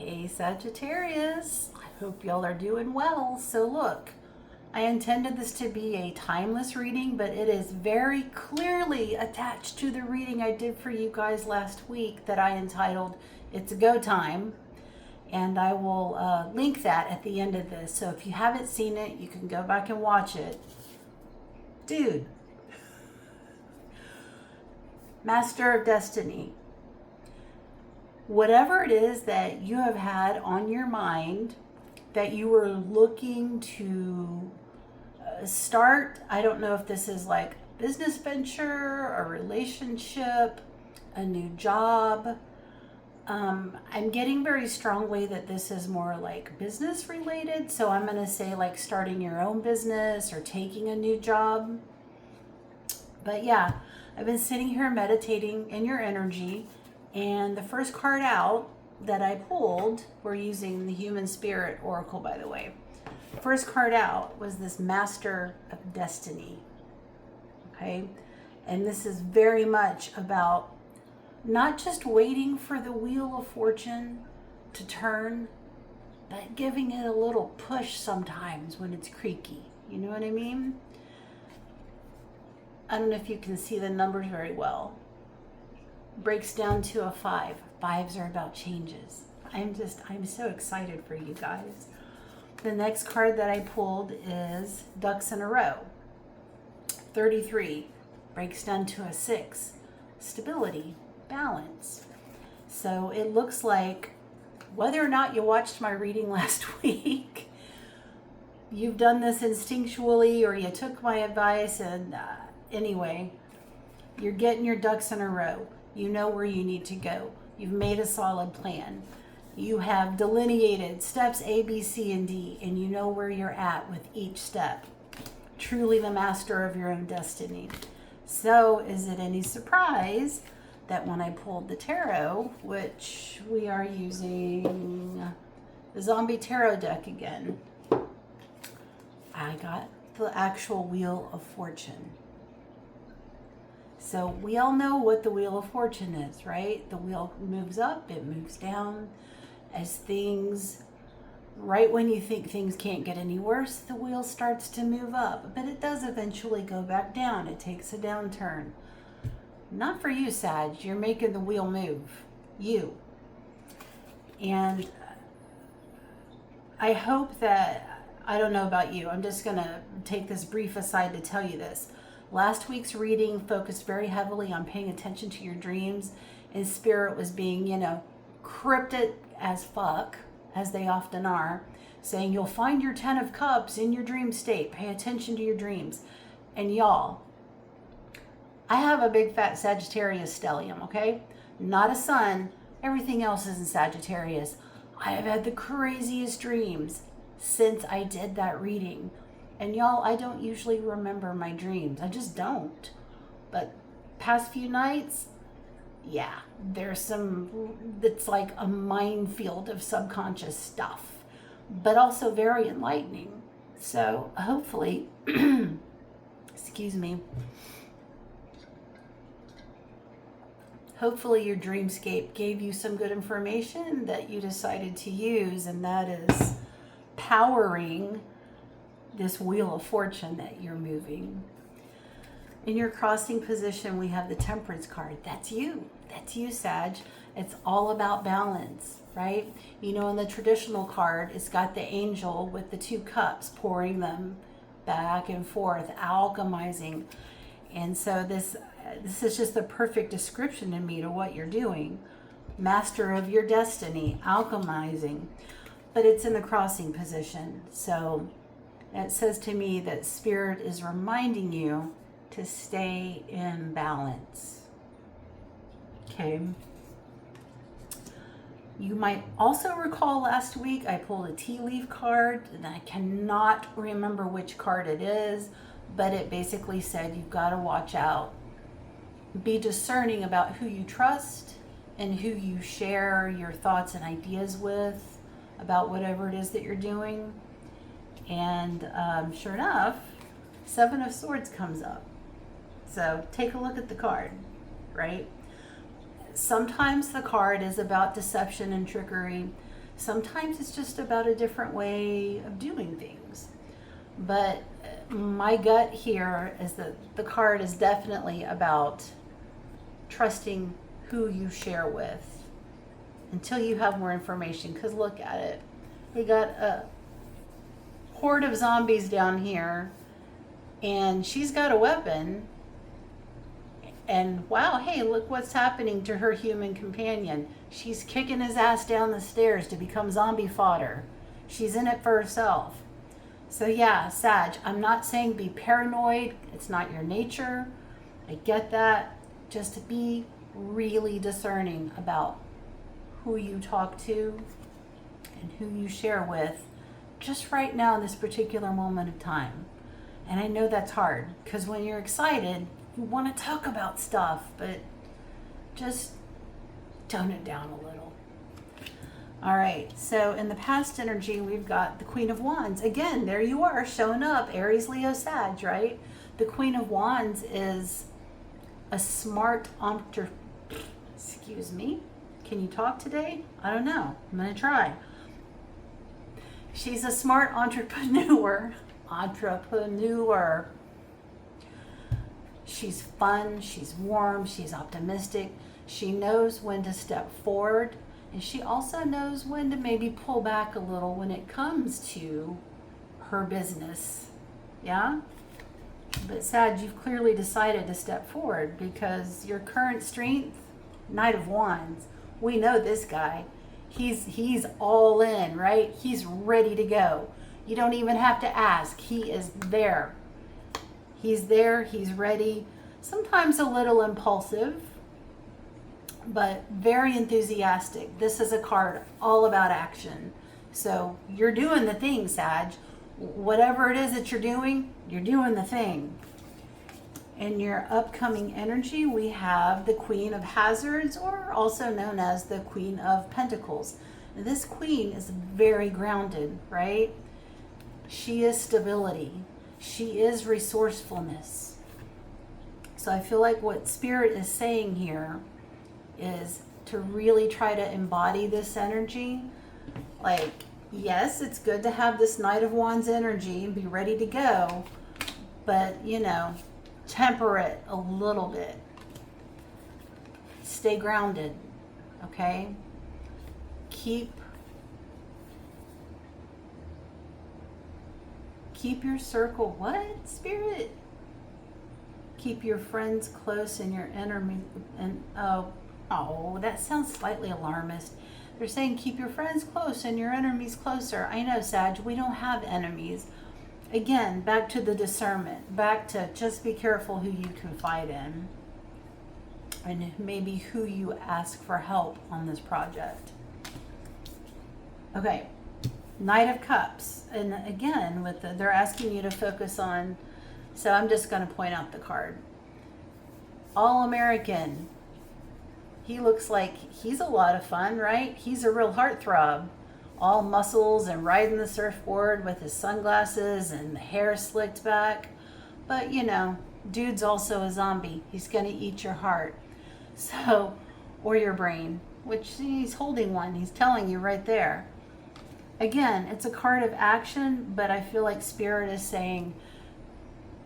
Hey Sagittarius, I hope y'all are doing well. So look, I intended this to be a timeless reading, but it is very clearly attached to the reading I did for you guys last week that I entitled It's a Go Time. And I will link that at the end of this. So if you haven't seen it, you can go back and watch it. Dude, Master of Destiny. Whatever it is that you have had on your mind that you were looking to start, I don't know if this is like business venture, a relationship, a new job. I'm getting very strongly that this is more like business related. So I'm going to say like starting your own business or taking a new job. But yeah, I've been sitting here meditating in your energy. And the first card out that I pulled, we're using the Human Spirit Oracle, by the way. First card out was this Master of Destiny. Okay? And this is very much about not just waiting for the Wheel of Fortune to turn, but giving it a little push sometimes when it's creaky. You know what I mean? I don't know if you can see the numbers very well. Breaks down to a 5. 5s are about changes. I'm so excited for you guys. The next card that I pulled is Ducks in a Row. 33 breaks down to a 6. Stability, balance. So it looks like whether or not you watched my reading last week, you've done this instinctually or you took my advice and anyway, you're getting your ducks in a row. You know where you need to go. You've made a solid plan. You have delineated steps A, B, C, and D, and you know where you're at with each step. Truly the master of your own destiny. So is it any surprise that when I pulled the tarot, which we are using the Zombie Tarot deck again, I got the actual Wheel of Fortune. So we all know what the Wheel of Fortune is, right? The wheel moves up, it moves down. As things, right when you think things can't get any worse, the wheel starts to move up. But it does eventually go back down. It takes a downturn. Not for you, Sag. You're making the wheel move. You. And I hope that, I don't know about you, I'm just going to take this brief aside to tell you this. Last week's reading focused very heavily on paying attention to your dreams, and Spirit was being, cryptic as fuck, as they often are, saying you'll find your 10 of Cups in your dream state. Pay attention to your dreams. And y'all, I have a big fat Sagittarius stellium, okay? Not a sun. Everything else is in Sagittarius. I have had the craziest dreams since I did that reading. And y'all, I don't usually remember my dreams. I just don't. But past few nights, yeah, there's it's like a minefield of subconscious stuff, but also very enlightening. So hopefully, excuse me, hopefully your dreamscape gave you some good information that you decided to use, and that is powering this Wheel of Fortune that you're moving. In your crossing position, we have the Temperance card. That's you. That's you, Sag. It's all about balance, right? In the traditional card, it's got the angel with the 2 cups, pouring them back and forth, alchemizing. And so this is just the perfect description to me to what you're doing. Master of your destiny, alchemizing. But it's in the crossing position. So it says to me that Spirit is reminding you to stay in balance. Okay. You might also recall last week I pulled a tea leaf card, and I cannot remember which card it is, but it basically said you've got to watch out. Be discerning about who you trust and who you share your thoughts and ideas with about whatever it is that you're doing. And sure enough, 7 of Swords comes up. So take a look at the card, right? Sometimes the card is about deception and trickery. sometimes it's just about a different way of doing things. But my gut here is that the card is definitely about trusting who you share with until you have more information. Because look at it. We got a horde of zombies down here, and she's got a weapon. And wow, hey, look what's happening to her human companion. She's kicking his ass down the stairs to become zombie fodder. She's in it for herself. So yeah, Sag, I'm not saying be paranoid. It's not your nature. I get that. Just be really discerning about who you talk to and who you share with just right now in this particular moment of time. And I know that's hard because when you're excited, you want to talk about stuff, but just tone it down a little. All right, so in the past energy, we've got the Queen of Wands. Again, there you are showing up, Aries, Leo, Sag, right? The Queen of Wands is a smart excuse me, can you talk today? I don't know, I'm gonna try. She's a smart entrepreneur. She's fun, she's warm, she's optimistic. She knows when to step forward, and she also knows when to maybe pull back a little when it comes to her business. Yeah? But Sag, you've clearly decided to step forward because your current strength, Knight of Wands, we know this guy. He's all in, right? He's ready to go. You don't even have to ask. He is there. He's there, he's ready. Sometimes a little impulsive, but very enthusiastic. This is a card all about action. So you're doing the thing, Sag. Whatever it is that you're doing the thing. In your upcoming energy, we have the Queen of Hazards, or also known as the Queen of Pentacles. And this queen is very grounded, right? She is stability. She is resourcefulness. So I feel like what Spirit is saying here is to really try to embody this energy. Like, yes, it's good to have this Knight of Wands energy and be ready to go, but, you know, temper it a little bit. Stay grounded, okay? Keep your circle. What? Spirit? Keep your friends close and your enemy. And oh, that sounds slightly alarmist. They're saying keep your friends close and your enemies closer. I know, Sag, we don't have enemies. Again, back to the discernment. Back to just be careful who you confide in. And maybe who you ask for help on this project. Okay. Knight of Cups, and again, they're asking you to focus on, so I'm just going to point out the card. All American. He looks like he's a lot of fun, right? He's a real heartthrob. All muscles and riding the surfboard with his sunglasses and the hair slicked back. But, you know, dude's also a zombie. He's going to eat your heart. So, or your brain, which he's holding one. He's telling you right there. Again, it's a card of action, but I feel like Spirit is saying,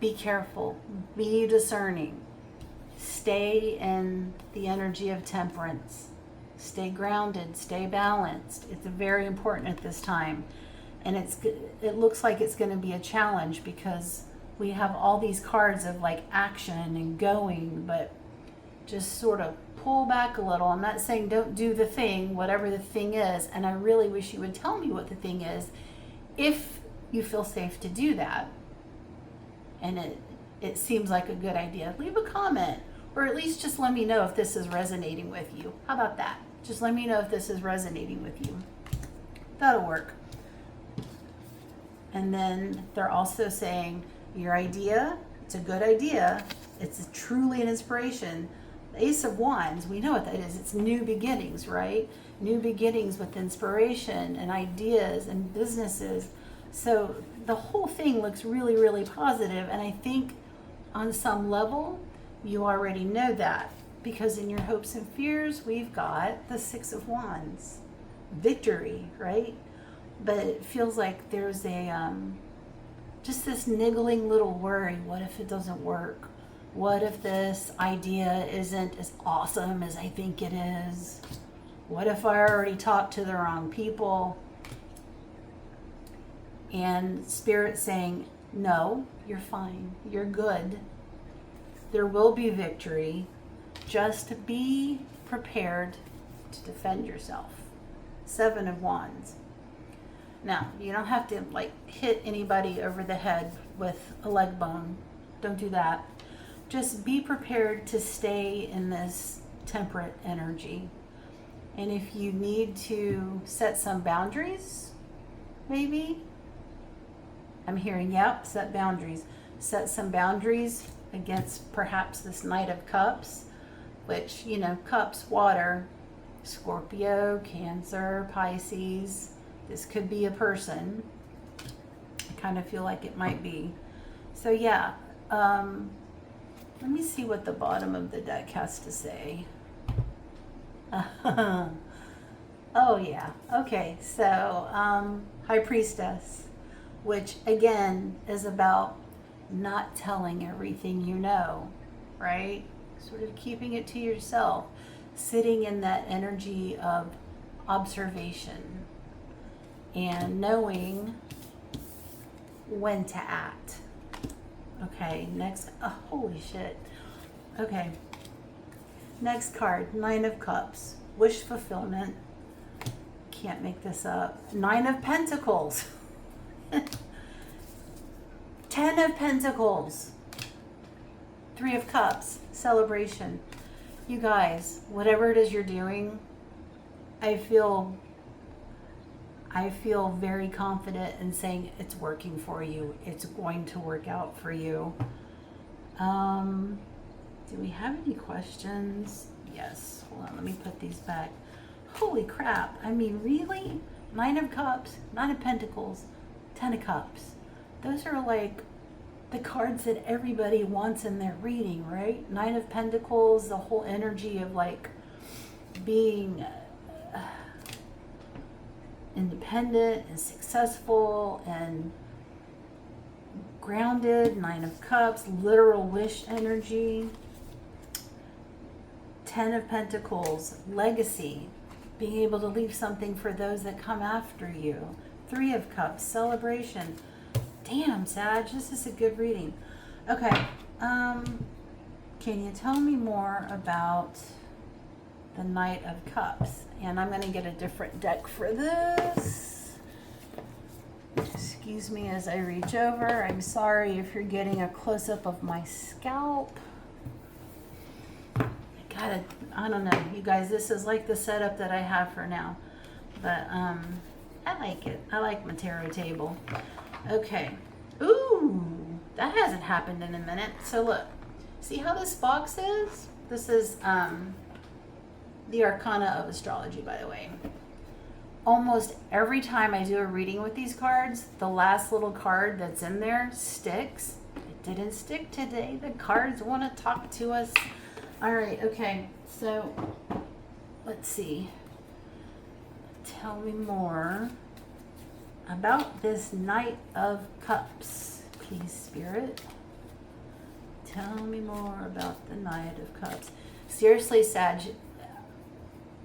be careful, be discerning, stay in the energy of temperance, stay grounded, stay balanced. It's very important at this time. And it looks like it's going to be a challenge because we have all these cards of like action and going, but just sort of pull back a little. I'm not saying don't do the thing, whatever the thing is, and I really wish you would tell me what the thing is if you feel safe to do that. And it seems like a good idea. Leave a comment, or at least just let me know if this is resonating with you. How about that? Just let me know if this is resonating with you. That'll work. And then they're also saying your idea, it's a good idea. It's truly an inspiration. Ace of Wands, we know what that is. It's new beginnings, right? New beginnings with inspiration and ideas and businesses. So the whole thing looks really, really positive. And I think on some level, you already know that. Because in your hopes and fears, we've got the Six of Wands. victory, right? But it feels like there's a just this niggling little worry. What if it doesn't work? What if this idea isn't as awesome as I think it is? What if I already talked to the wrong people? And Spirit saying, no, you're fine. You're good. There will be victory. Just be prepared to defend yourself. 7 of Wands. Now, you don't have to like hit anybody over the head with a leg bone. Don't do that. Just be prepared to stay in this temperate energy. And if you need to set some boundaries, maybe, I'm hearing, yep, set boundaries. Set some boundaries against perhaps this Knight of Cups, which, you know, cups, water, Scorpio, Cancer, Pisces. This could be a person. I kind of feel like it might be. So yeah, let me see what the bottom of the deck has to say. Oh yeah, okay, so High Priestess, which again is about not telling everything you know, right? Sort of keeping it to yourself, sitting in that energy of observation and knowing when to act. Okay, next, oh, holy shit. Okay, next card, 9 of Cups, wish fulfillment. Can't make this up. 9 of Pentacles. 10 of Pentacles. 3 of Cups, celebration. You guys, whatever it is you're doing, I feel very confident in saying it's working for you. It's going to work out for you. Do we have any questions? Yes. Hold on, let me put these back. Holy crap. I mean, really? 9 of Cups, 9 of Pentacles, 10 of Cups. Those are like the cards that everybody wants in their reading, right? 9 of Pentacles, the whole energy of like being independent and successful and grounded. 9 of Cups, literal wish energy. 10 of Pentacles, legacy, being able to leave something for those that come after you. 3 of Cups, celebration. Damn, Sag, this is a good reading. Okay, can you tell me more about the Knight of Cups? And I'm going to get a different deck for this. Excuse me as I reach over. I'm sorry if you're getting a close-up of my scalp. I don't know, you guys, this is like the setup that I have for now. But I like it. I like my tarot table. Okay. Ooh, that hasn't happened in a minute. So look, see how this box is? This is the Arcana of Astrology, by the way. Almost every time I do a reading with these cards, the last little card that's in there sticks. It didn't stick today. The cards want to talk to us. All right, okay, so let's see. Tell me more about this Knight of Cups, please, Spirit. Tell me more about the Knight of Cups. Seriously, Sag,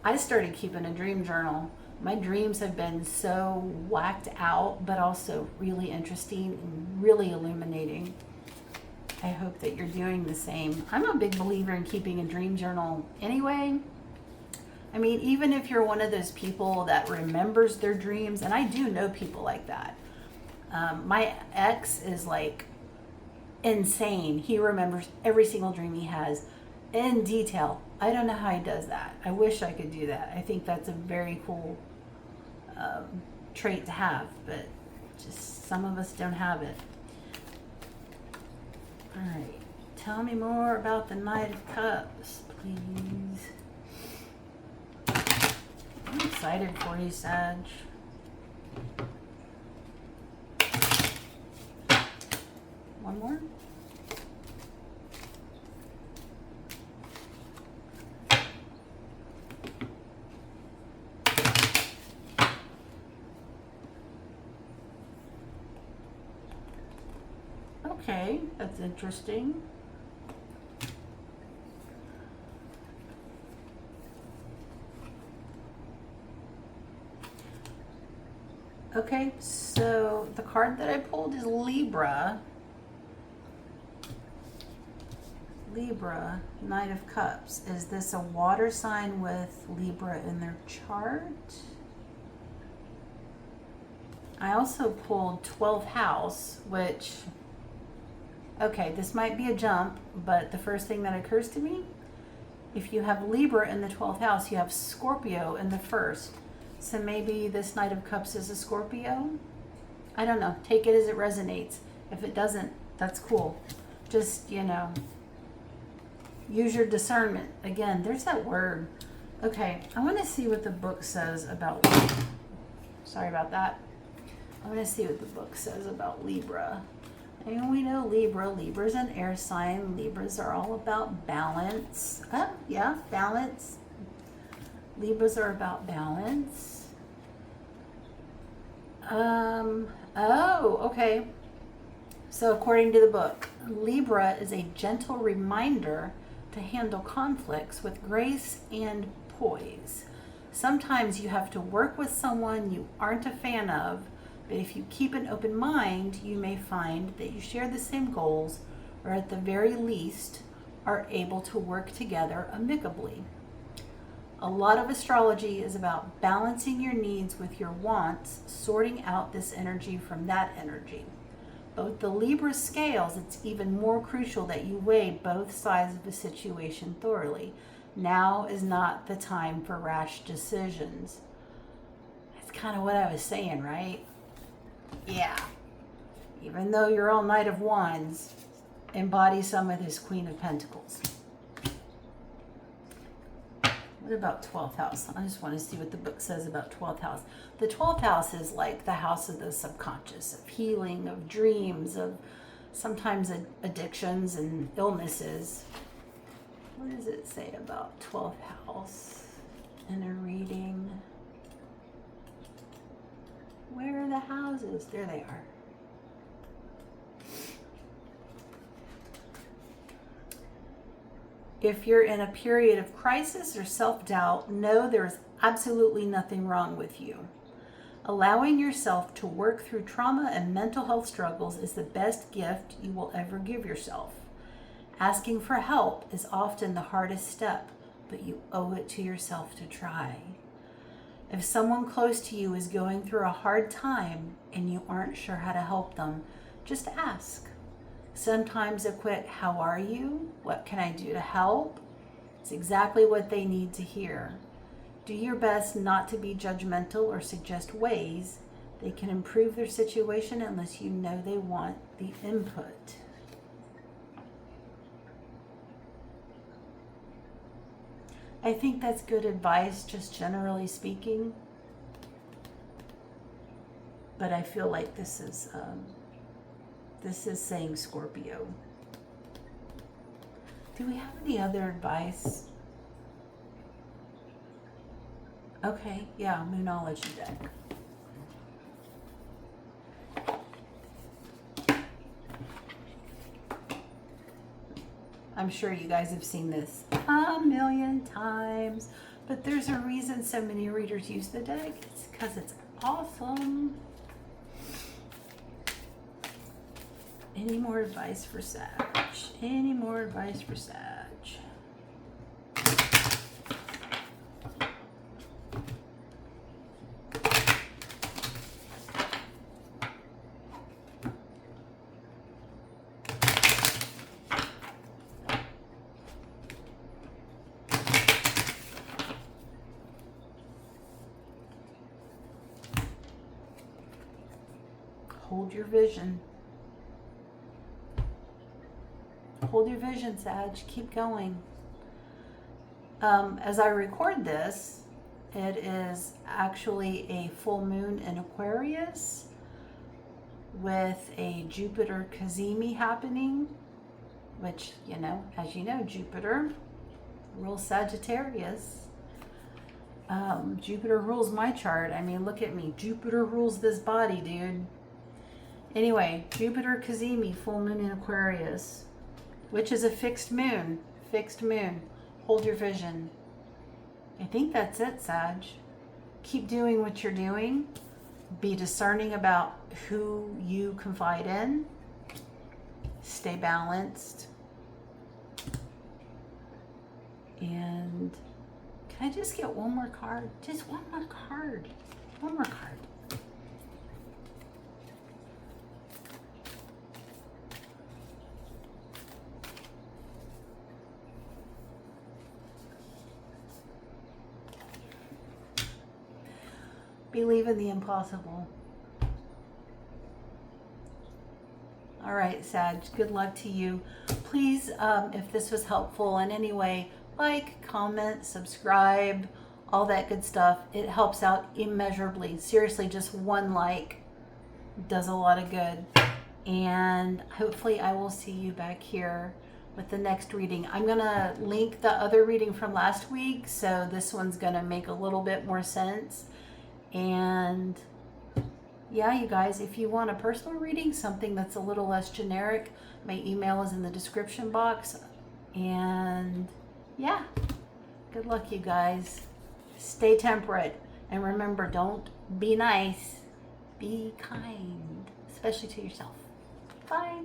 I started keeping a dream journal. My dreams have been so whacked out, but also really interesting and really illuminating. I hope that you're doing the same. I'm a big believer in keeping a dream journal anyway. I mean, even if you're one of those people that remembers their dreams, and I do know people like that. My ex is like insane. He remembers every single dream he has in detail. I don't know how he does that. I wish I could do that. I think that's a very cool trait to have, but just some of us don't have it. All right, tell me more about the Knight of Cups, please. I'm excited for you, Sag. One more. Okay, that's interesting. Okay, so the card that I pulled is Libra. Libra, Knight of Cups. Is this a water sign with Libra in their chart? I also pulled 12th house, which, okay, this might be a jump, but the first thing that occurs to me, if you have Libra in the 12th house, you have Scorpio in the first. So maybe this Knight of Cups is a Scorpio? I don't know. Take it as it resonates. If it doesn't, that's cool. Just, you know, use your discernment. Again, there's that word. Okay, I want to see what the book says about, sorry about that. I want to see what the book says about Libra. And we know Libra's an air sign. Libras are all about balance. Oh, yeah, balance. Libras are about balance. Oh, okay. So according to the book, Libra is a gentle reminder to handle conflicts with grace and poise. Sometimes you have to work with someone you aren't a fan of, but if you keep an open mind, you may find that you share the same goals, or at the very least, are able to work together amicably. A lot of astrology is about balancing your needs with your wants, sorting out this energy from that energy. But with the Libra scales, it's even more crucial that you weigh both sides of the situation thoroughly. Now is not the time for rash decisions. That's kind of what I was saying, right? Yeah. Even though you're all Knight of Wands, embody some of this Queen of Pentacles. What about 12th house? I just want to see what the book says about 12th house. The 12th house is like the house of the subconscious, of healing, of dreams, of sometimes addictions and illnesses. What does it say about 12th house in a reading? Where are the houses? There they are. If you're in a period of crisis or self-doubt, know there's absolutely nothing wrong with you. Allowing yourself to work through trauma and mental health struggles is the best gift you will ever give yourself. Asking for help is often the hardest step, but you owe it to yourself to try. If someone close to you is going through a hard time and you aren't sure how to help them, just ask. Sometimes a quick, "How are you? What can I do to help?" It's exactly what they need to hear. Do your best not to be judgmental or suggest ways they can improve their situation unless you know they want the input. I think that's good advice, just generally speaking. But I feel like this is saying Scorpio. Do we have any other advice? Okay, yeah, Moonology deck. I'm sure you guys have seen this a million times, but there's a reason so many readers use the deck. It's because it's awesome. Any more advice for Sag? Any more advice for Sag? Hold your vision. Hold your vision, Sag. Keep going. As I record this, it is actually a full moon in Aquarius with a Jupiter Cazimi happening, which, you know, as you know, Jupiter rules Sagittarius. Jupiter rules my chart. I mean, look at me. Jupiter rules this body, dude. Anyway, Jupiter Kazemi, full moon in Aquarius, which is a fixed moon. Fixed moon. Hold your vision. I think that's it, Sag. Keep doing what you're doing. Be discerning about who you confide in. Stay balanced. And can I just get one more card? Just one more card. One more card. Believe in the impossible. All right, Sag, good luck to you. Please, if this was helpful in any way, like, comment, subscribe, all that good stuff. It helps out immeasurably. Seriously, just one like does a lot of good. And hopefully I will see you back here with the next reading. I'm gonna link the other reading from last week, so this one's gonna make a little bit more sense. And yeah, you guys, if you want a personal reading, something that's a little less generic, my email is in the description box. And yeah, good luck, you guys. Stay temperate. And remember, don't be nice. Be kind, especially to yourself. Bye.